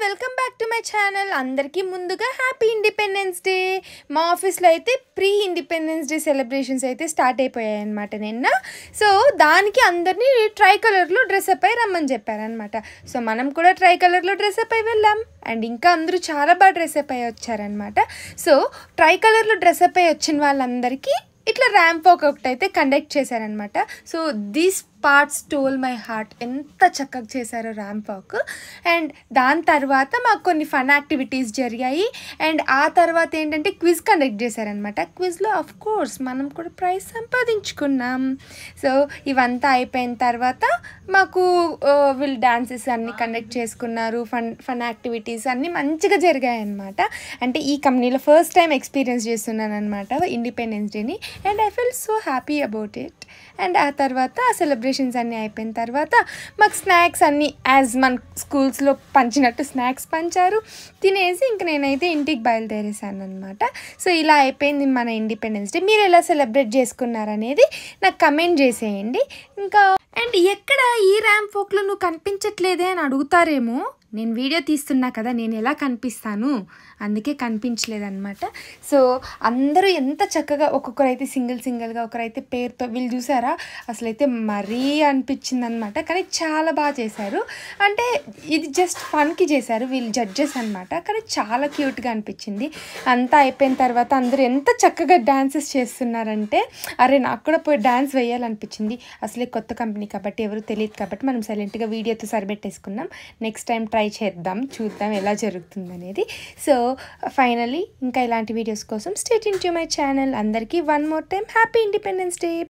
Welcome back to my channel. అందరికీ ముందుగా happy independence day. మా ఆఫీస్లో అయితే ప్రీ ఇండిపెండెన్స్ డే సెలబ్రేషన్స్ అయితే స్టార్ట్ అయిపోయాయి అనమాట నిన్న. సో దానికి అందరినీ ట్రై కలర్లో డ్రెస్అప్ అయి రమ్మని చెప్పారనమాట. సో మనం కూడా ట్రై కలర్లో డ్రెస్అప్ అయి వెళ్ళాం. అండ్ ఇంకా అందరూ చాలా బాగా డ్రెస్అప్ అయి వచ్చారనమాట. సో ట్రై కలర్లో డ్రెస్అప్ అయి వచ్చిన వాళ్ళందరికీ ఇట్లా ర్యాంప్ వాక్ ఒకటైతే కండక్ట్ చేశారనమాట. So this part stole my heart. ఎంత చక్కగా చేశారో ర్యాంప్ వాక్. అండ్ దాని తర్వాత మాకు కొన్ని ఫన్ యాక్టివిటీస్ జరిగాయి. అండ్ ఆ తర్వాత ఏంటంటే క్విజ్ కండక్ట్ చేశారనమాట. క్విజ్లో ఆఫ్ కోర్స్ మనం కూడా ప్రైజ్ సంపాదించుకున్నాం. సో ఇవంతా అయిపోయిన తర్వాత మాకు వీళ్ళు డాన్సెస్ అన్నీ కండక్ట్ చేసుకున్నారు. ఫన్ యాక్టివిటీస్ అన్నీ మంచిగా జరిగాయి అనమాట. అంటే ఈ కంపెనీలో ఫస్ట్ టైం ఎక్స్పీరియన్స్ చేస్తున్నాను అనమాట ఇండిపెండెన్స్ డేని. And I feel so happy about it. And ఆ తర్వాత సెలబ్రేషన్స్ అన్నీ అయిపోయిన తర్వాత మాకు స్నాక్స్ అన్నీ యాజ్ మన స్కూల్స్లో పంచినట్టు స్నాక్స్ పంచారు. తినేసి ఇంక నేనైతే ఇంటికి బయలుదేరేసాను అనమాట. సో ఇలా అయిపోయింది మన ఇండిపెండెన్స్ డే. మీరు ఎలా సెలబ్రేట్ చేసుకున్నారనేది నాకు కమెంట్ చేసేయండి. ఇంకా అండ్ ఎక్కడ ఈ ర్యాంప్ వాక్లో నువ్వు కనిపించట్లేదే అని అడుగుతారేమో. నేను వీడియో తీస్తున్నా కదా, నేను ఎలా కనిపిస్తాను, అందుకే కనిపించలేదన్నమాట. సో అందరూ ఎంత చక్కగా ఒక్కొక్కరైతే సింగిల్గా, ఒకరైతే పేరుతో, వీళ్ళు చూసారా అసలైతే మరీ అనిపించింది అనమాట. కానీ చాలా బాగా చేశారు. అంటే ఇది జస్ట్ ఫన్కి చేశారు వీళ్ళు జడ్జెస్ అనమాట. కానీ చాలా క్యూట్గా అనిపించింది. అంతా అయిపోయిన తర్వాత అందరూ ఎంత చక్కగా డాన్సెస్ చేస్తున్నారంటే అరే నాకు కూడా పోయి డాన్స్ వేయాలనిపించింది. అసలే కొత్త కంపెనీ కాబట్టి ఎవరు తెలియదు కాబట్టి మనం సైలెంట్గా వీడియోతో సరిపెట్టేసుకున్నాం. నెక్స్ట్ టైం ట్రై చేద్దాం, చూద్దాం ఎలా జరుగుతుంది అనేది. సో ఫైనలీ ఇంకా ఇలాంటి వీడియోస్ కోసం stay tune to my channel. అందరికీ one more time happy independence day.